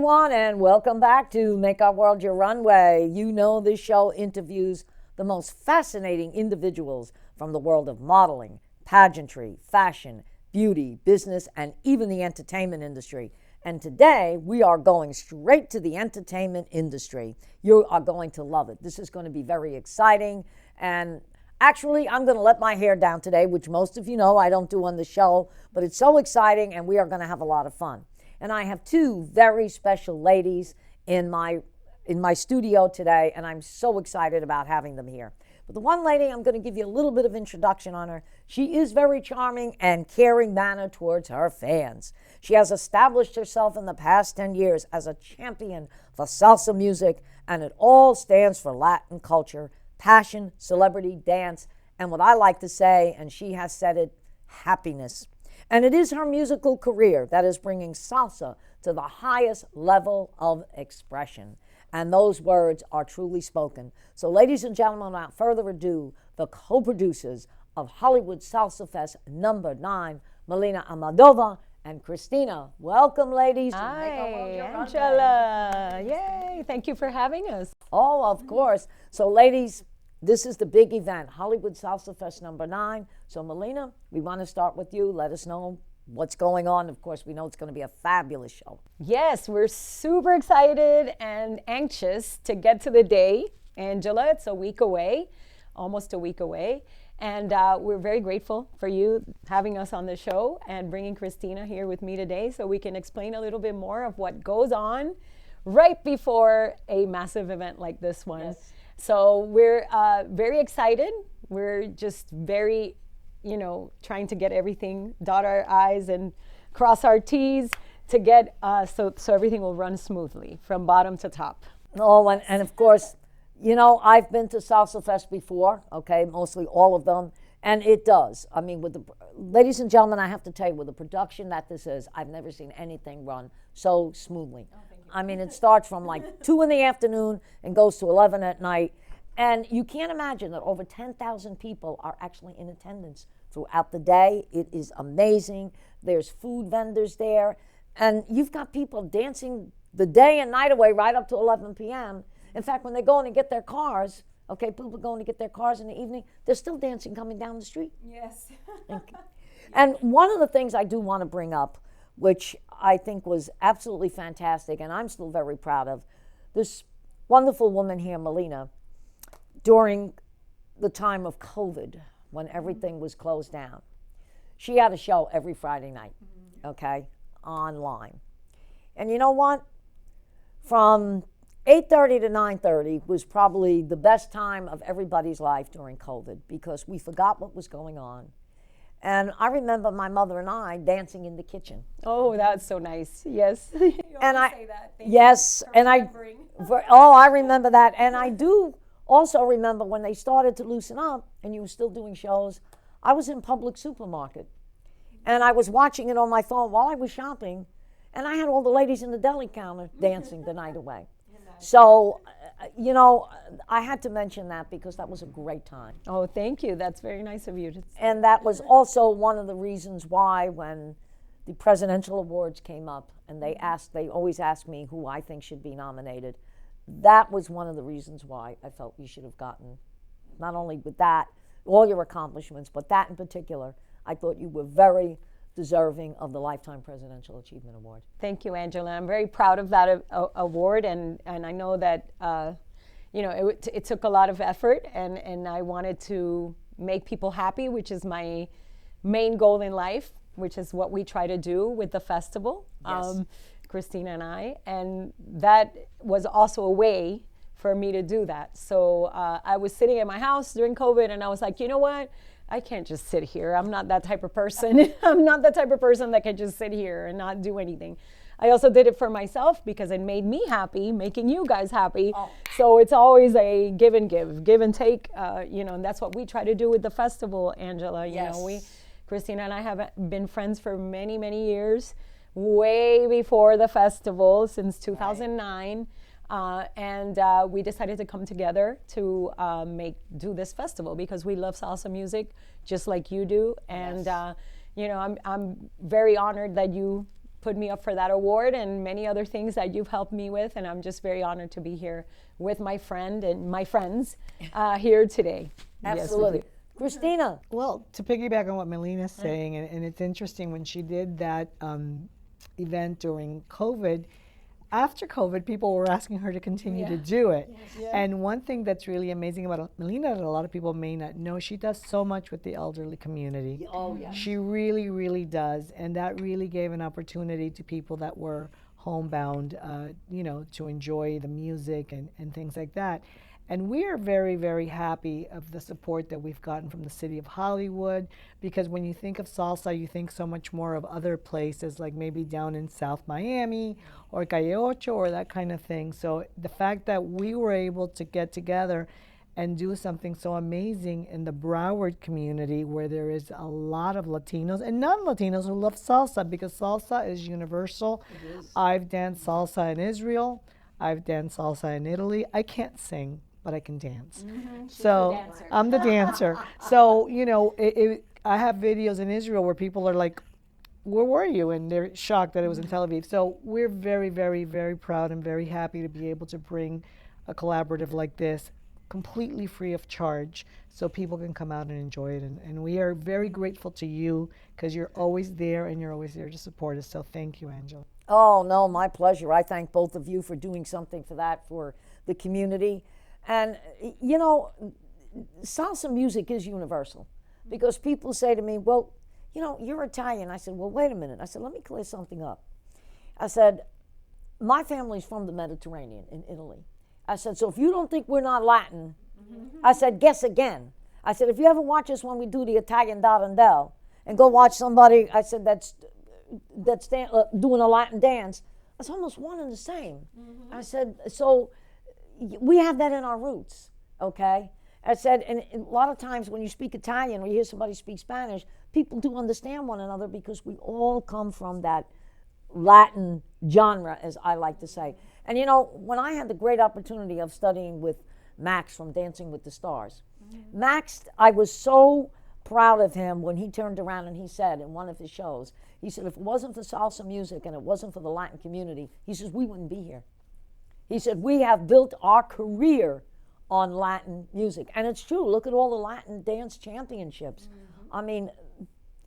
everyone, and welcome back to Make Our World Your Runway. You know this show interviews the most fascinating individuals from the world of modeling, pageantry, fashion, beauty, business, and even the entertainment industry. And today, we are going straight to the entertainment industry. You are going to love it. This is going to be very exciting. And actually, I'm going to let my hair down today, which most of you know I don't do on the show, but it's so exciting, and we are going to have a lot of fun. And I have two very special ladies in my studio today, and I'm so excited about having them here. But the one lady, I'm going to give you a little bit of introduction on her. She is very charming and caring manner towards her fans. She has established herself in the past 10 years as a champion for salsa music, and it all stands for Latin culture, passion, celebrity, dance, and what I like to say, and she has said it, happiness. And it is her musical career that is bringing salsa to the highest level of expression. And those words are truly spoken. So ladies and gentlemen, without further ado, the co-producers of Hollywood Salsa Fest #9, Melina Almodovar and Cristina. Welcome, ladies. Hi, Angela. Yay, thank you for having us. Oh, of course. So ladies, this is the big event, Hollywood Salsa Fest #9. So Melina, we want to start with you. Let us know what's going on. Of course, we know it's going to be a fabulous show. Yes, we're super excited and anxious to get to the day. Angela, it's a week away, almost a week away. And we're very grateful for you having us on the show and bringing Cristina here with me today so we can explain a little bit more of what goes on right before a massive event like this one. Yes. So we're very excited. We're just very, trying to get everything, dot our I's and cross our T's to get so everything will run smoothly from bottom to top. Oh, and of course, I've been to Salsa Fest before, okay, mostly all of them, and it does. I mean, ladies and gentlemen, I have to tell you, with the production that this is, I've never seen anything run so smoothly. I mean, it starts from like 2 in the afternoon and goes to 11 at night. And you can't imagine that over 10,000 people are actually in attendance throughout the day. It is amazing. There's food vendors there. And you've got people dancing the day and night away right up to 11 p.m. In fact, when they're going to get their cars, okay, people are going to get their cars in the evening, they're still dancing coming down the street. Yes. And one of the things I do want to bring up, which I think was absolutely fantastic, and I'm still very proud of, this wonderful woman here, Melina, during the time of COVID, when everything was closed down, she had a show every Friday night, okay, online. And you know what? From 8:30 to 9:30 was probably the best time of everybody's life during COVID because we forgot what was going on. And I remember my mother and I dancing in the kitchen. Oh, that's so nice. Yes. And I say that. Yes, and I remember that. And I do also remember when they started to loosen up and you were still doing shows, I was in Public Supermarket and I was watching it on my phone while I was shopping, and I had all the ladies in the deli counter dancing the night away. So, I had to mention that because that was a great time. Oh, thank you. That's very nice of you. And that was also one of the reasons why when the presidential awards came up and they always ask me who I think should be nominated. That was one of the reasons why I felt you should have gotten, not only with that, all your accomplishments, but that in particular, I thought you were very deserving of the Lifetime Presidential Achievement Award. Thank you, Angela. I'm very proud of that award, and I know that it took a lot of effort, and I wanted to make people happy, which is my main goal in life, which is what we try to do with the festival, yes. Cristina and I, and that was also a way for me to do that. So I was sitting at my house during COVID, and I was like, you know what? I can't just sit here. I'm not that type of person. I'm not the type of person that can just sit here and not do anything. I also did it for myself because it made me happy, making you guys happy. Oh. So it's always a give and take, and that's what we try to do with the festival, Angela. Yes. Cristina and I have been friends for many, many years, way before the festival, since 2009. Right. And we decided to come together to do this festival because we love salsa music just like you do. And, yes. I'm very honored that you put me up for that award and many other things that you've helped me with. And I'm just very honored to be here with my friend and my friends here today. Absolutely. Yes, Cristina. Well, to piggyback on what Melina's saying, and it's interesting when she did that event during COVID, after COVID, people were asking her to continue to do it. And one thing that's really amazing about Melina that a lot of people may not know, she does so much with the elderly community. Oh, yeah. She really, really does. And that really gave an opportunity to people that were homebound, you know, to enjoy the music and things like that. And we are very, very happy of the support that we've gotten from the city of Hollywood, because when you think of salsa, you think so much more of other places, like maybe down in South Miami or 𝐏𝐚𝐠𝐞𝐬 or that kind of thing. So the fact that we were able to get together and do something so amazing in the Broward community, where there is a lot of Latinos and non-Latinos who love salsa, because salsa is universal. I've danced salsa in Israel. I've danced salsa in Italy. I can't sing, but I can dance. So I'm the dancer. So, you know, I have videos in Israel where people are like, where were you? And they're shocked that it was in Tel Aviv. So we're very, very, very proud and very happy to be able to bring a collaborative like this completely free of charge so people can come out and enjoy it. And we are very grateful to you, because you're always there and you're always there to support us. So thank you, Angela. Oh, no, my pleasure. I thank both of you for doing something for that, for the community. And, you know, salsa music is universal, because people say to me, well, you know, you're Italian. I said, well, wait a minute. I said, let me clear something up. I said, my family's from the Mediterranean in Italy. I said, so if you don't think we're not Latin, I said, guess again. I said, if you ever watch us when we do the Italian Darandelle and go watch somebody, I said, that's doing a Latin dance, it's almost one and the same. I said, so we have that in our roots, okay? I said, and a lot of times when you speak Italian or you hear somebody speak Spanish, people do understand one another, because we all come from that Latin genre, as I like to say. And you know, when I had the great opportunity of studying with Max from Dancing with the Stars, Max, I was so proud of him when he turned around and he said in one of his shows, he said, if it wasn't for salsa music and it wasn't for the Latin community, he says, we wouldn't be here. He said, we have built our career on Latin music. And it's true. Look at all the Latin dance championships. I mean,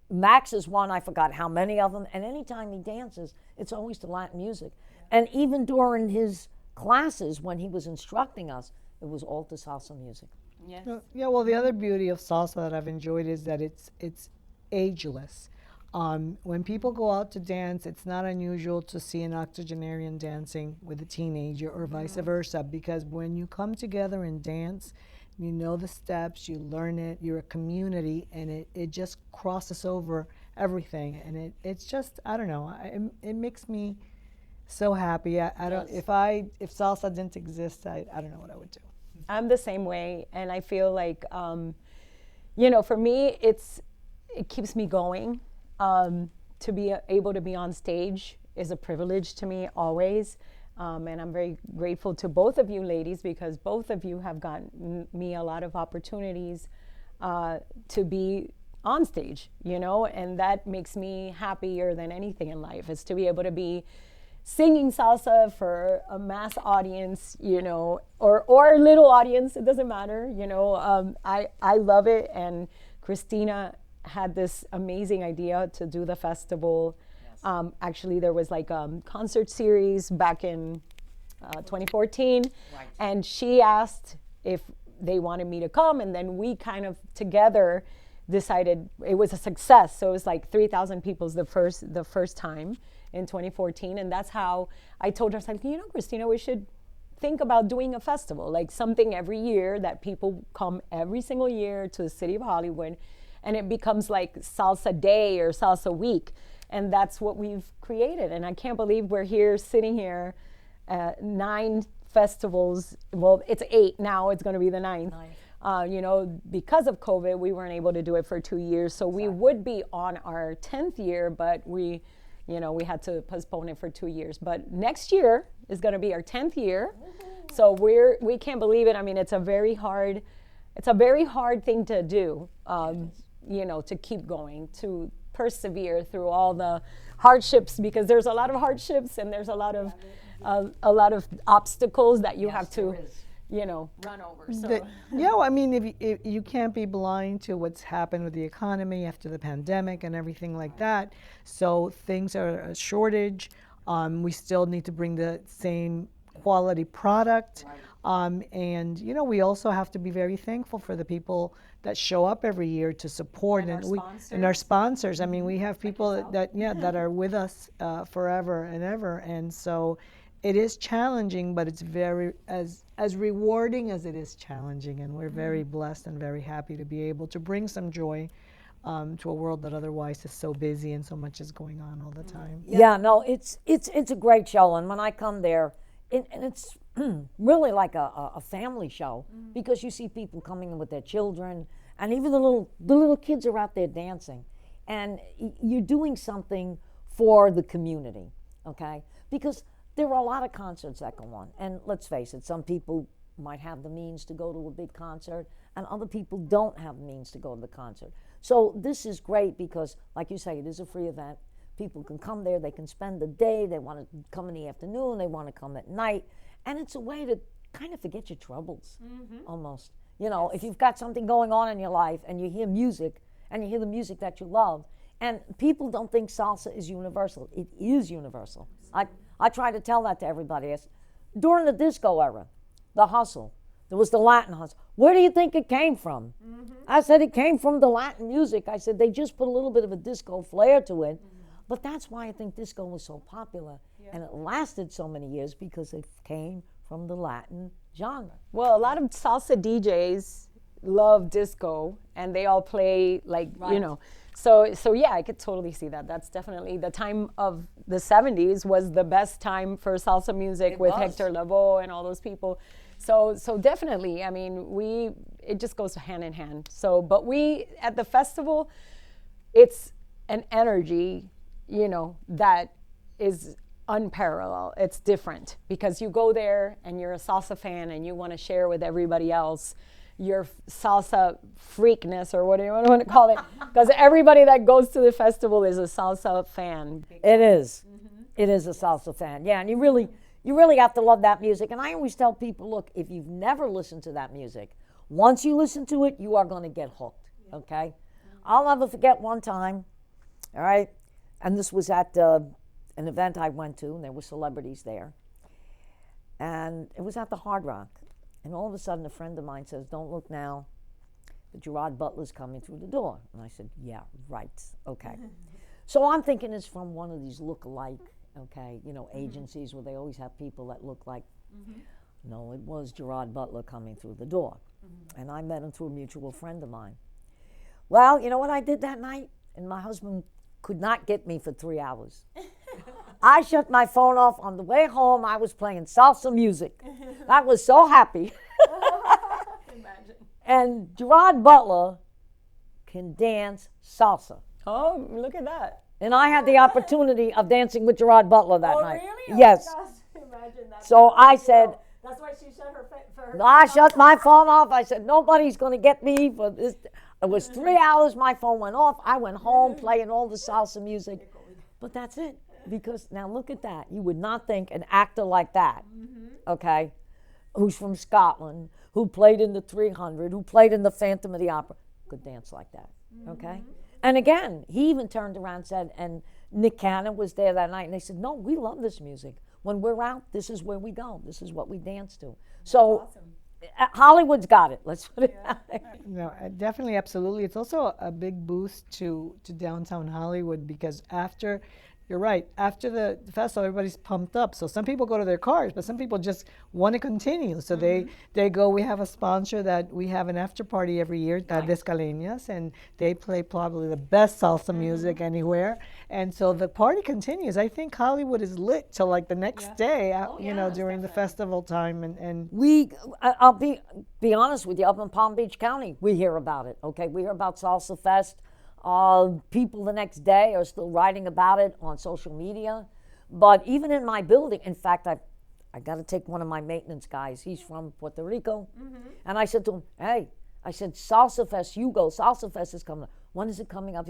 Max is one, I forgot how many of them, and anytime he dances, it's always to Latin music. And even during his classes, when he was instructing us, it was all to salsa music. Yes. Yeah, well, the other beauty of salsa that I've enjoyed is that it's ageless. When people go out to dance, it's not unusual to see an octogenarian dancing with a teenager or vice versa, because when you come together and dance, you know the steps, you learn it, you're a community, and it just crosses over everything. And it's just, I don't know, it makes me so happy. I don't, if salsa didn't exist, I don't know what I would do. I'm the same way, and I feel like, you know, for me, it keeps me going. To be able to be on stage is a privilege to me always, and I'm very grateful to both of you ladies, because both of you have gotten me a lot of opportunities to be on stage, you know, and that makes me happier than anything in life, is to be able to be singing salsa for a mass audience, you know, or a little audience, it doesn't matter, you know. I love it, and Cristina had this amazing idea to do the festival. Yes. Actually, there was like a concert series back in 2014, right. And she asked if they wanted me to come, and then we kind of together decided it was a success. So it was like 3,000 people the first time in 2014, and that's how I told her, I was like, you know, Cristina, we should think about doing a festival, like something every year that people come every single year to the city of Hollywood, and it becomes like salsa day or salsa week, and that's what we've created. And I can't believe we're here, sitting here, 9 festivals. Well, it's 8 now. It's going to be the 9th. You know, because of COVID, we weren't able to do it for 2 years. So we would be on our 10th year, but we had to postpone it for 2 years. But next year is going to be our 10th year. Mm-hmm. So we can't believe it. I mean, it's a very hard thing to do, you know, to keep going, to persevere through all the hardships, because there's a lot of hardships and there's a lot of obstacles that you have to, run over. So. I mean, if you can't be blind to what's happened with the economy after the pandemic and everything like that. So things are a shortage. We still need to bring the same quality product. And, we also have to be very thankful for the people that show up every year to support and our sponsors. I mean, we have people that are with us forever and ever. And so it is challenging, but it's very as rewarding as it is challenging. And we're very blessed and very happy to be able to bring some joy to a world that otherwise is so busy and so much is going on all the time. No, it's a great show. And when I come there, and it's really like a family show, because you see people coming in with their children, and even the little kids are out there dancing, and you're doing something for the community, okay? Because there are a lot of concerts that go on, and let's face it, some people might have the means to go to a big concert, and other people don't have the means to go to the concert. So this is great because, like you say, it is a free event. People can come there, they can spend the day, they want to come in the afternoon, they want to come at night, and it's a way to kind of forget your troubles, almost. If you've got something going on in your life and you hear music, and you hear the music that you love, and people don't think salsa is universal. It is universal. I try to tell that to everybody. During the disco era, the hustle, there was the Latin hustle. Where do you think it came from? I said it came from the Latin music. I said they just put a little bit of a disco flair to it. But that's why I think disco was so popular, and it lasted so many years, because it came from the Latin genre. Well, a lot of salsa DJs love disco, and they all play So yeah, I could totally see that. That's definitely the time of the 70s was the best time for salsa music with Hector Lavoe and all those people. So definitely, I mean, it just goes hand in hand. So, but we at the festival, it's an energy, that is unparalleled. It's different because you go there and you're a salsa fan and you want to share with everybody else your salsa freakness, or what do you want to call it? Because everybody that goes to the festival is a salsa fan. It is. It is a salsa fan. Yeah, and you really have to love that music. And I always tell people, look, if you've never listened to that music, once you listen to it, you are going to get hooked, okay? I'll never forget one time, all right? And this was at an event I went to, and there were celebrities there. And it was at the Hard Rock. And all of a sudden, a friend of mine says, "Don't look now, but Gerard Butler's coming through the door." And I said, "Yeah, right, okay." So I'm thinking it's from one of these look-alike, okay, agencies where they always have people that look like. No, it was Gerard Butler coming through the door. And I met him through a mutual friend of mine. Well, you know what I did that night? And my husband could not get me for 3 hours. I shut my phone off. On the way home, I was playing salsa music. I was so happy. And Gerard Butler can dance salsa. Oh, look at that. And I had the opportunity of dancing with Gerard Butler that night. Really? Yes. Oh, gosh, imagine that. So I said, that's why she shut her I shut my phone off. I said, nobody's going to get me for this. It was 3 hours. My phone went off. I went home playing all the salsa music. But that's it. Because now look at that. You would not think an actor like that, okay, who's from Scotland, who played in the 300, who played in the Phantom of the Opera, could dance like that, okay? And again, he even turned around and said, and Nick Cannon was there that night, and they said, no, we love this music. When we're out, this is where we go. This is what we dance to. So Hollywood's got it. Let's put it out there. No, definitely, absolutely. It's also a big boost to downtown Hollywood, because you're right. After the festival, everybody's pumped up. So some people go to their cars, but some people just want to continue. So they go. We have a sponsor that we have an after party every year, 𝐏𝐚𝐠𝐿, and they play probably the best salsa music anywhere. And so the party continues. I think Hollywood is lit till like the next day, during the festival time. And I'll be honest with you. Up in Palm Beach County, we hear about it. Okay, we hear about Salsa Fest. People the next day are still writing about it on social media. But even in my building, in fact, I got to take one of my maintenance guys. He's from Puerto Rico. And I said to him, hey, I said, Salsa Fest, you go. Salsa Fest is coming up. When is it coming up?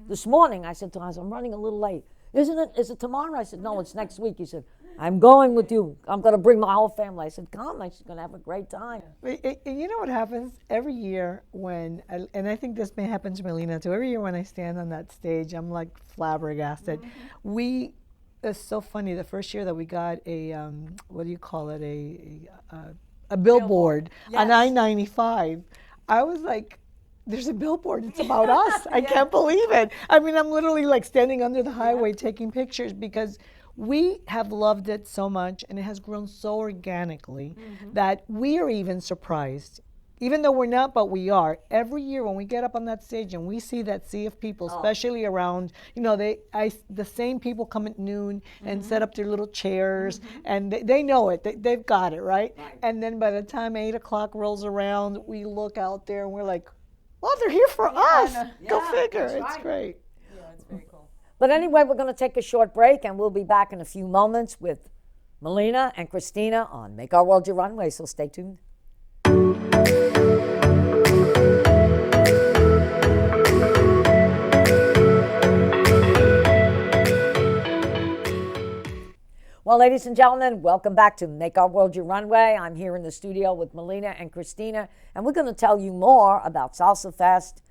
This morning, I said to him, I'm running a little late. Isn't it? Is it tomorrow? I said, no, it's next week. He said, I'm going with you. I'm going to bring my whole family. I said, come. She's going to have a great time. You know what happens every year when, and I think this may happen to Melina too, every year when I stand on that stage, I'm like flabbergasted. It's so funny, the first year that we got a, what do you call it, a billboard on I-95, I was like, there's a billboard, it's about us. I can't believe it. I mean, I'm literally like standing under the highway taking pictures because we have loved it so much and it has grown so organically that we are even surprised. Even though we're not, but we are. Every year when we get up on that stage and we see that sea of people, especially around, you know, the same people come at noon and set up their little chairs and they know it. They've got it, right? And then by the time 8 o'clock rolls around, we look out there and we're like, well, they're here for us. Go figure. It's great. Yeah, it's very cool. But anyway, we're going to take a short break, and we'll be back in a few moments with Melina and Cristina on Make Our World Your Runway, so stay tuned. Well, ladies and gentlemen, welcome back to Make Our World Your Runway. I'm here in the studio with Melina and Cristina, and we're going to tell you more about Salsa Fest,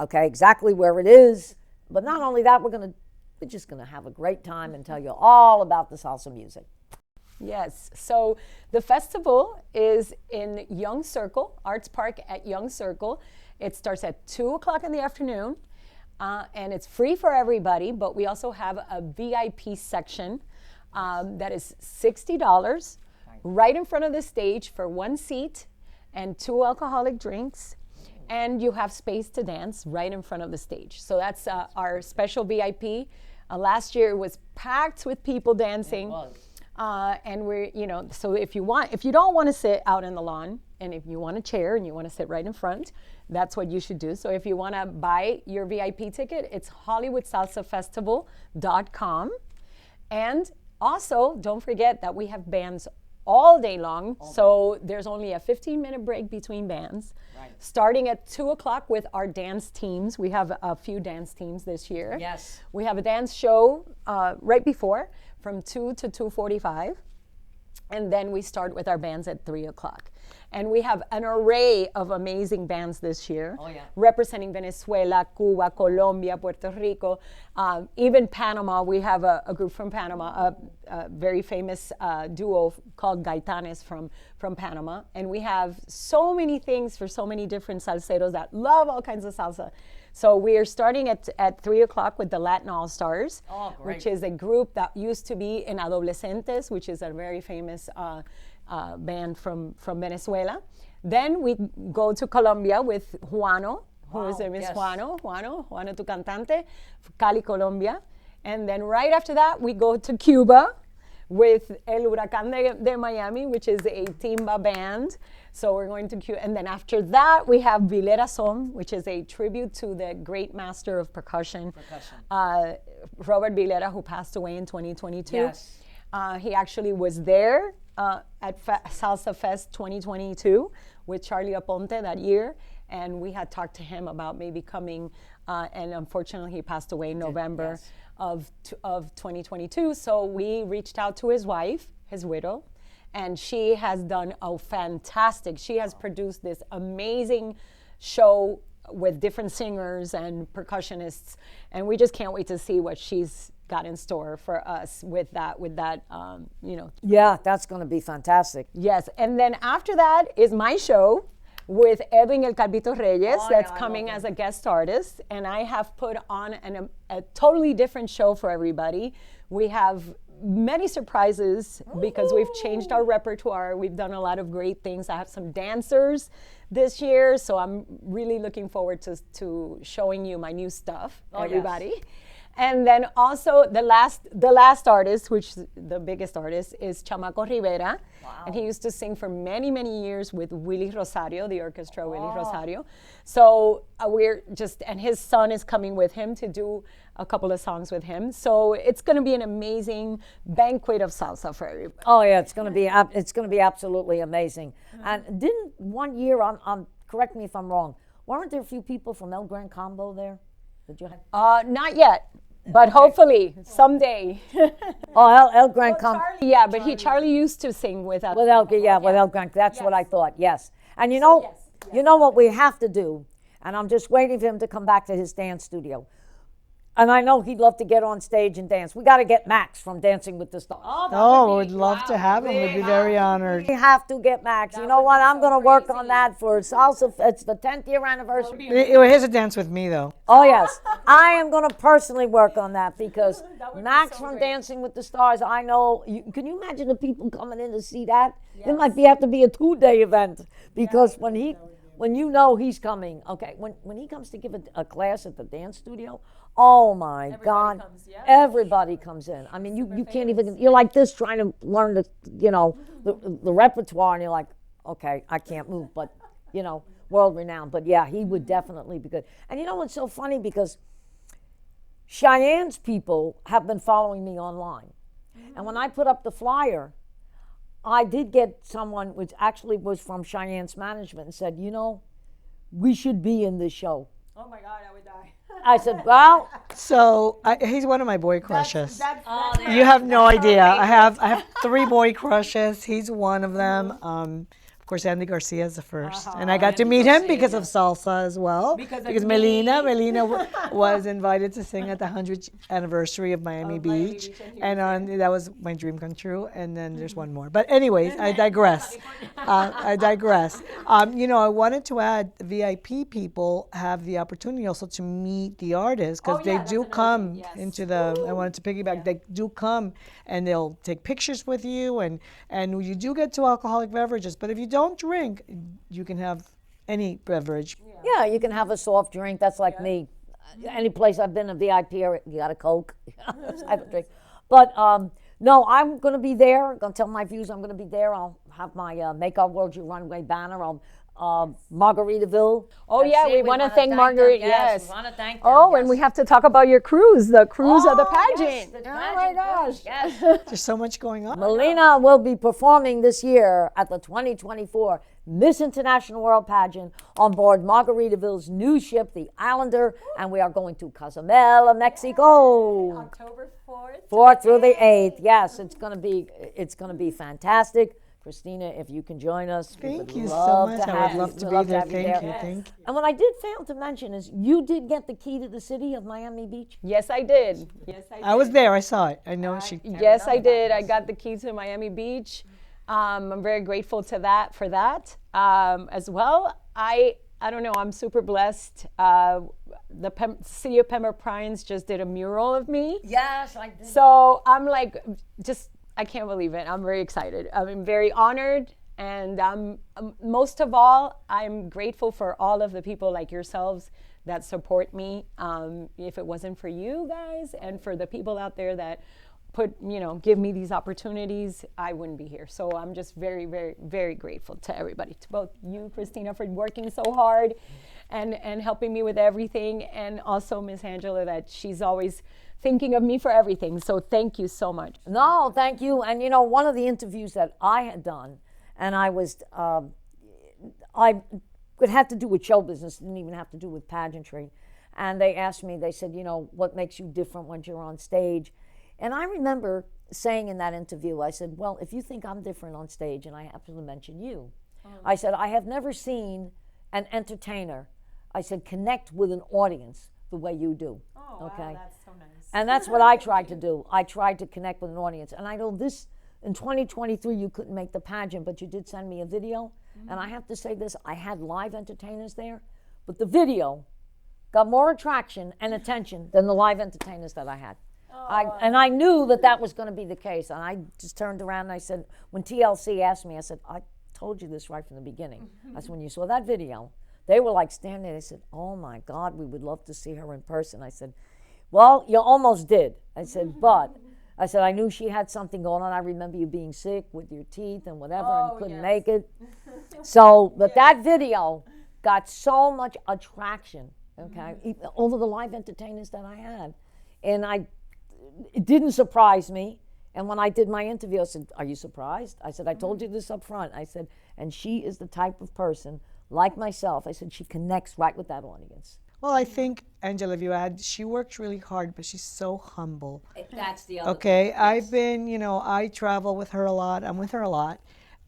okay, exactly where it is. But not only that, we're just going to have a great time and tell you all about the salsa music. Yes, so the festival is in Young Circle, ARTSPARK at Young Circle. It starts at 2 o'clock in the afternoon, and it's free for everybody, but we also have a VIP section that is $60 right in front of the stage for one seat and 2 alcoholic drinks. And you have space to dance right in front of the stage. So that's our special VIP. Last year it was packed with people dancing. And we're, you know, so if you don't want to sit out in the lawn, and if you want a chair and you want to sit right in front, that's what you should do. So if you want to buy your VIP ticket, it's HollywoodSalsaFestival.com. And also, don't forget that we have bands all day long. So there's only a 15-minute break between bands. Starting at 2 o'clock with our dance teams. We have a few dance teams this year. Yes. We have a dance show right before from 2 to 2:45. And then we start with our bands at 3 o'clock. And we have an array of amazing bands this year, representing Venezuela, Cuba, Colombia, Puerto Rico, even Panama. We have a group from Panama, a very famous duo called 𝐏𝐚𝐠𝐞𝐬 from Panama. And we have so many things for so many different salseros that love all kinds of salsa. So we are starting at 3 o'clock with the Latin All-Stars, which is a group that used to be in Adolescentes, which is a very famous band from Venezuela. Then we go to Colombia with Juano, who is Miss Juano tu cantante, Cali, Colombia. And then right after that, we go to Cuba with El Huracán de Miami, which is a timba band. So we're going to Cuba. And then after that, we have Vilera Son, which is a tribute to the great master of percussion. Robert Vilera, who passed away in 2022. Yes. He actually was there at Salsa Fest 2022 with Charlie Aponte that year. And we had talked to him about maybe coming, and unfortunately he passed away in November of 2022. So we reached out to his wife, his widow, and she has done she has produced this amazing show with different singers and percussionists, and we just can't wait to see what she's got in store for us with that, you know. Yeah, that's going to be fantastic. Yes, and then after that is my show with 𝐏𝐚𝐠𝐞𝐬 that's coming as a guest artist, and I have put on a totally different show for everybody. We have many surprises because we've changed our repertoire. We've done a lot of great things. I have some dancers this year, so I'm really looking forward to showing you my new stuff, everybody. Yes. And then also the last artist, which the biggest artist, is Chamaco Rivera. Wow. And he used to sing for many, many years with Willie Rosario, the orchestra Willie Rosario. So and his son is coming with him to do a couple of songs with him. So it's going to be an amazing banquet of salsa for everybody. Oh yeah, it's going to be absolutely amazing. And didn't one year correct me if I'm wrong, weren't there a few people from El Gran Combo there? Did you? Not yet, but hopefully someday. Oh, El Gran come. Yeah, but Charlie used to sing with us. With El, with El Gran. That's what I thought. Yes. And you know, you know what we have to do, and I'm just waiting for him to come back to his dance studio. And I know he'd love to get on stage and dance. We got to get Max from Dancing with the Stars. Oh, we'd love to have him. We'd be very honored. We have to get Max. You know what? I'm going to work on that for Salsa. It's the 10th year anniversary. Here's a dance with me, though. Oh, yes. I am going to personally work on that because Max from Dancing with the Stars, I know. Can you imagine the people coming in to see that? It might have to be a 2-day event because when you know he's coming, okay, when he comes to give a class at the dance studio, oh my God, everybody comes in. I mean, you can't even, you're like this trying to learn the repertoire, and you're like, okay, I can't move, but, world renowned. But yeah, he would definitely be good. And you know what's so funny? Because Cheyenne's people have been following me online. And when I put up the flyer, I did get someone, which actually was from Cheyenne's management, and said, we should be in this show. Oh my God, I would die. I said, well. So he's one of my boy crushes. You have no idea. I have 3 boy crushes. He's one of them. Of course, Andy Garcia is the first. And I got to meet him because of salsa as well. Because Melina was invited to sing at the 100th anniversary of Miami Beach. And that was my dream come true. And then there's one more. But anyways, I digress. I wanted to add VIP people have the opportunity also to meet the artists because they do come into I wanted to piggyback, they do come and they'll take pictures with you and you do get 2 alcoholic beverages. But if you don't drink, you can have any beverage. Yeah, you can have a soft drink. That's like me. Any place I've been, a VIP, you got a Coke. I have a drink. But no, I'm going to be there. I'm going to tell my views. I'm going to be there. I'll have my Make Our World Your Runway banner. Margaritaville. Oh, yeah, we want to thank Margaret. Yes. We want to thank them. Oh, and we have to talk about your cruise, the cruise of the pageant. Yes, oh, my gosh. Yes. There's so much going on. Melina will be performing this year at the 2024 Miss International World Pageant on board Margaritaville's new ship, the Islander, and we are going to 𝐏𝐚𝐠𝐿, Mexico. October 4th. 4th through the 8th. Yes, it's going to be fantastic. Christina, if you can join us, thank you so much. I would love to be there. Thank you. And what I did fail to mention is you did get the key to the city of Miami Beach. Yes, I did. I was there. I saw it. I know she. Yes, I did. I got the key to Miami Beach. I'm very grateful for that as well. I don't know. I'm super blessed. The city of Pembroke Pines just did a mural of me. Yes, I did. So I'm like I can't believe it. I'm very excited. I'm very honored. And most of all, I'm grateful for all of the people like yourselves that support me. If it wasn't for you guys and for the people out there that give me these opportunities, I wouldn't be here. So I'm just very, very, very grateful to everybody, to both you, Cristina, for working so hard and helping me with everything. And also Miss Angela, that she's always thinking of me for everything. So thank you so much. No, thank you. And one of the interviews that I had done, and it had to do with show business, didn't even have to do with pageantry. And they asked me, they said, what makes you different when you're on stage? And I remember saying in that interview, I said, well, if you think I'm different on stage, and I happen to mention you, I said, I have never seen an entertainer, I said, connect with an audience the way you do. Oh, okay? Wow, that's so nice. And that's what I tried to do. I tried to connect with an audience. And I know this, in 2023, you couldn't make the pageant, but you did send me a video. And I have to say this, I had live entertainers there, but the video got more attraction and attention than the live entertainers that I had. And I knew that was going to be the case. And I just turned around and I said, when TLC asked me, I said, I told you this right from the beginning. I said, when you saw that video, they were like standing there. They said, oh my God, we would love to see her in person. I said, well, you almost did. I said, but I said, I knew she had something going on. I remember you being sick with your teeth and whatever and couldn't make it. So, but that video got so much attraction, okay, over the live entertainers that I had. And it didn't surprise me. And when I did my interview, I said, are you surprised? I said, I told you this up front. I said, and she is the type of person, like myself, I said, she connects right with that audience. Well, I think, Angela, if you add, she works really hard, but she's so humble. That's the other Okay, I've been, I travel with her a lot. I'm with her a lot.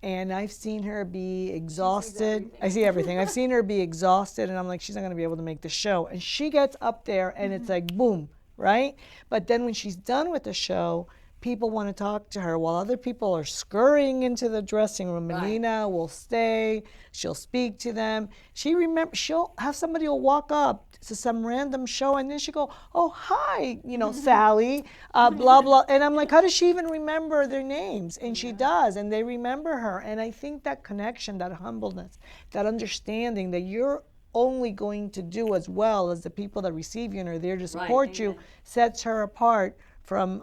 And I've seen her be exhausted. I see everything. I've seen her be exhausted, and I'm like, she's not going to be able to make the show. And she gets up there, and it's like, boom, right? But then when she's done with the show, people want to talk to her while other people are scurrying into the dressing room. Melina will stay. She'll speak to them. She'll have somebody will walk up to some random show, and then she go, oh, hi, Sally, blah, blah. And I'm like, how does she even remember their names? And she does, and they remember her. And I think that connection, that humbleness, that understanding that you're only going to do as well as the people that receive you and are there to support you, sets her apart from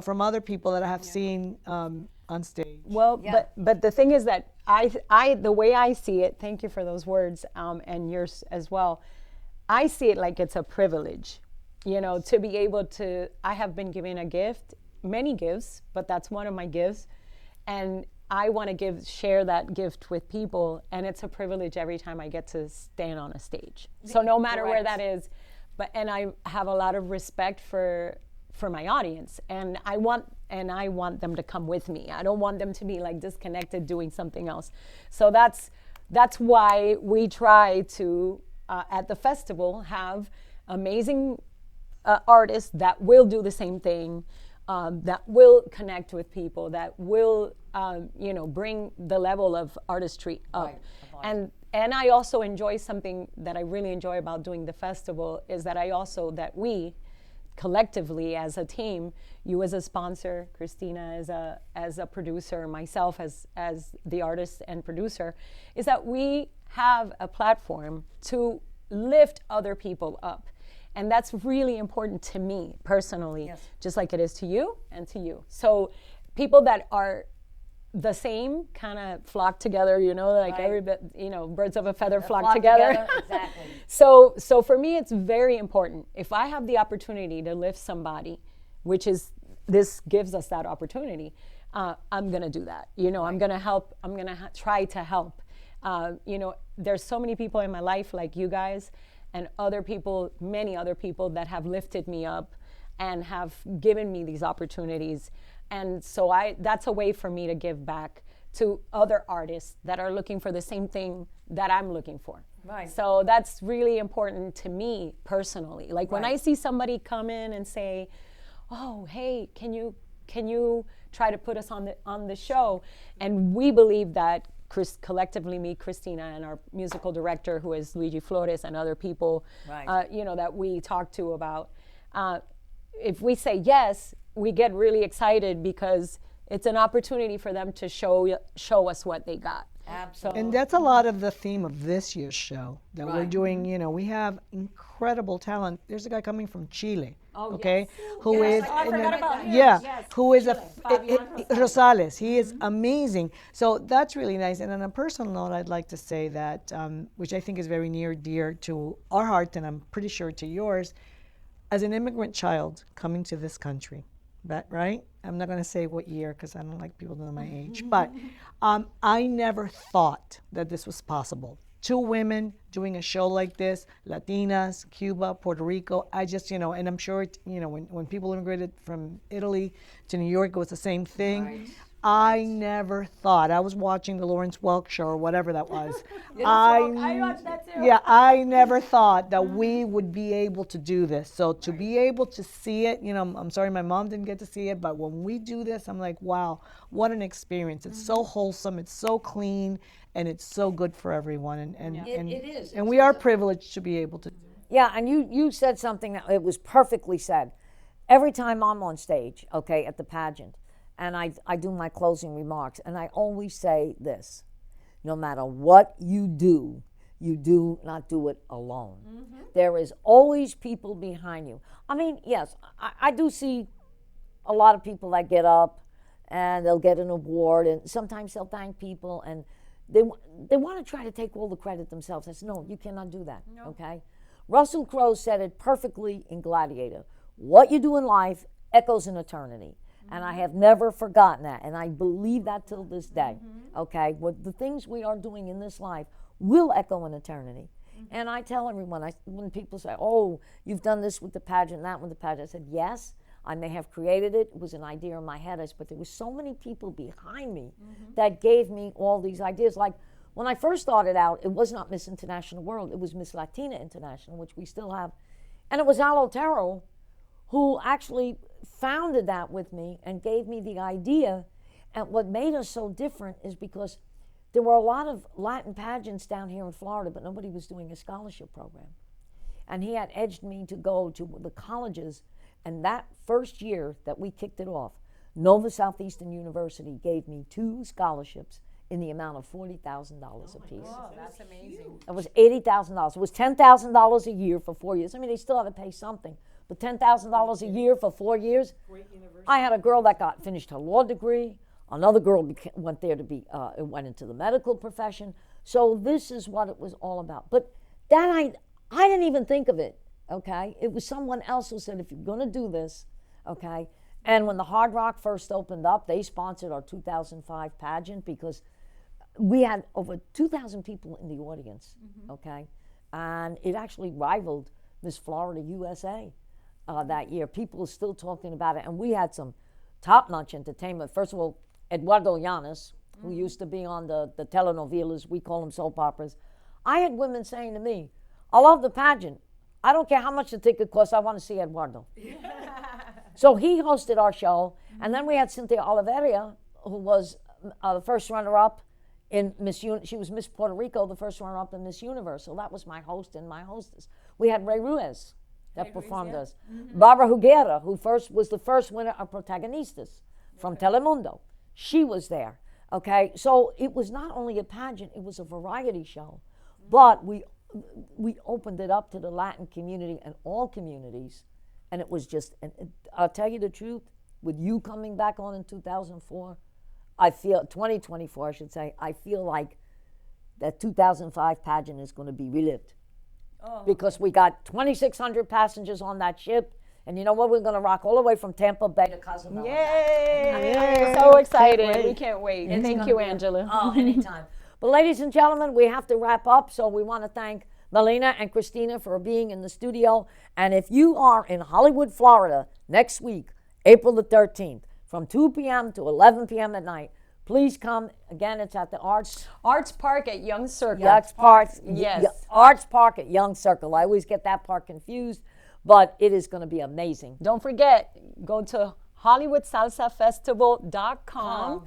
from other people that I have seen on stage. Well, but the thing is that the way I see it, thank you for those words, and yours as well. I see it like it's a privilege, to be able to. I have been given a gift, many gifts, but that's one of my gifts, and I want to share that gift with people, and it's a privilege every time I get to stand on a stage. So no matter where that is, and I have a lot of respect for my audience, and I want them to come with me. I don't want them to be like disconnected doing something else. So that's why we try to at the festival have amazing artists that will do the same thing, that will connect with people, that will bring the level of artistry up. And I also enjoy something that I really enjoy about doing the festival is that we collectively as a team, you as a sponsor, Cristina as a producer, myself as the artist and producer, is that we have a platform to lift other people up. And that's really important to me personally, just like it is to you and to you. So people that are the same kind of flock together, birds of a feather flock together. Exactly. So for me, it's very important. If I have the opportunity to lift somebody, this gives us that opportunity, I'm going to do that. I'm going to help. I'm going to try to help. There's so many people in my life like you guys and many other people that have lifted me up and have given me these opportunities. And so that's a way for me to give back to other artists that are looking for the same thing that I'm looking for. Right. So that's really important to me personally. Like when I see somebody come in and say, oh, hey, can you try to put us on the show? And we believe that collectively, me, Cristina, and our musical director, who is Luigi Flores, and other people, that we talk to about, if we say yes, we get really excited because it's an opportunity for them to show us what they got. Absolutely. And that's a lot of the theme of this year's show that we're doing. We have incredible talent. There's a guy coming from Chile, who is Rosales. He is amazing. So that's really nice. And on a personal note, I'd like to say that, which I think is very near dear to our heart, and I'm pretty sure to yours, as an immigrant child coming to this country, right? I'm not going to say what year because I don't like people to know my age, but I never thought that this was possible. 2 women doing a show like this, Latinas, Cuba, Puerto Rico. I just, and I'm sure, when people immigrated from Italy to New York, it was the same thing. Right. I never thought. I was watching the Lawrence Welk show or whatever that was. I watched that too. Yeah, I never thought that we would be able to do this. So to be able to see it, I'm sorry my mom didn't get to see it, but when we do this, I'm like, wow, what an experience. It's so wholesome, it's so clean, and it's so good for everyone. And It is. And we are privileged to be able to do it. Yeah, and you said something that it was perfectly said. Every time I'm on stage, at the pageant, and I do my closing remarks, and I always say this: no matter what you do not do it alone. Mm-hmm. There is always people behind you. I mean, yes, I do see a lot of people that get up and they'll get an award, and sometimes they'll thank people, and they want to try to take all the credit themselves. I said, no, you cannot do that, okay? Russell Crowe said it perfectly in Gladiator. What you do in life echoes in eternity. And I have never forgotten that, and I believe that till this day, okay? What the things we are doing in this life will echo in eternity. And I tell everyone, when people say, oh, you've done this with the pageant, that with the pageant, I said, yes, I may have created it. It was an idea in my head, but there was so many people behind me that gave me all these ideas. Like when I first started out, it was not Miss International World, it was Miss Latina International, which we still have. And it was Al Otero who actually founded that with me and gave me the idea. And what made us so different is because there were a lot of Latin pageants down here in Florida, but nobody was doing a scholarship program. And he had edged me to go to the colleges. And that first year that we kicked it off, Nova Southeastern University gave me 2 scholarships in the amount of $40,000 apiece. Oh, that's amazing. It was $80,000. It was $10,000 a year for 4 years. I mean, they still had to pay something, but $10,000 a year for 4 years. I had a girl that finished her law degree. Another girl went there to went into the medical profession. So this is what it was all about. But that I didn't even think of it. Okay, it was someone else who said, if you're going to do this, okay. And when the Hard Rock first opened up, they sponsored our 2005 pageant because we had over 2,000 people in the audience, okay. And it actually rivaled Miss Florida USA that year. People are still talking about it. And we had some top-notch entertainment. First of all, Eduardo Llanes, who used to be on the telenovelas, we call them soap operas. I had women saying to me, I love the pageant. I don't care how much the ticket costs, I want to see Eduardo. So he hosted our show. And then we had Cynthia Oliveira, who was the first runner-up in she was Miss Puerto Rico, the first runner-up in Miss Universe. So that was my host and my hostess. We had Ray Ruiz that performed us. Barbara Huguera, who was the first winner of Protagonistas from Telemundo. She was there, okay? So it was not only a pageant, it was a variety show. But we opened it up to the Latin community and all communities. And it was just, I'll tell you the truth, with you coming back on in 2004, 2024, I should say, I feel like that 2005 pageant is going to be relived. Oh. Because we got 2,600 passengers on that ship. And you know what? We're going to rock all the way from Tampa Bay to Cozumel. Yay! So excited. We can't wait. And thank you, Angela. Oh, anytime. But ladies and gentlemen, we have to wrap up. So we want to thank Melina and Cristina for being in the studio. And if you are in Hollywood, Florida, next week, April the 13th, from 2 p.m. to 11 p.m. at night, please come. Again, it's at the ARTSPARK at Young Circle. ARTSPARK. Yes. ARTSPARK at Young Circle. I always get that part confused, but it is going to be amazing. Don't forget, go to HollywoodSalsaFestival.com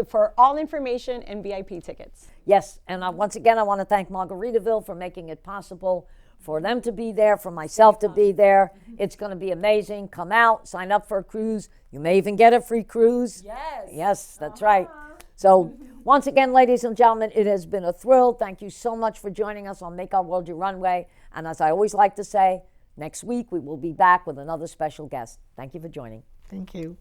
for all information and VIP tickets. Yes, and once again, I want to thank Margaritaville for making it possible for them to be there, for myself to be there. It's going to be amazing. Come out, sign up for a cruise. You may even get a free cruise. Yes. Yes, that's right. So once again, ladies and gentlemen, it has been a thrill. Thank you so much for joining us on Make Our World Your Runway. And as I always like to say, next week we will be back with another special guest. Thank you for joining. Thank you.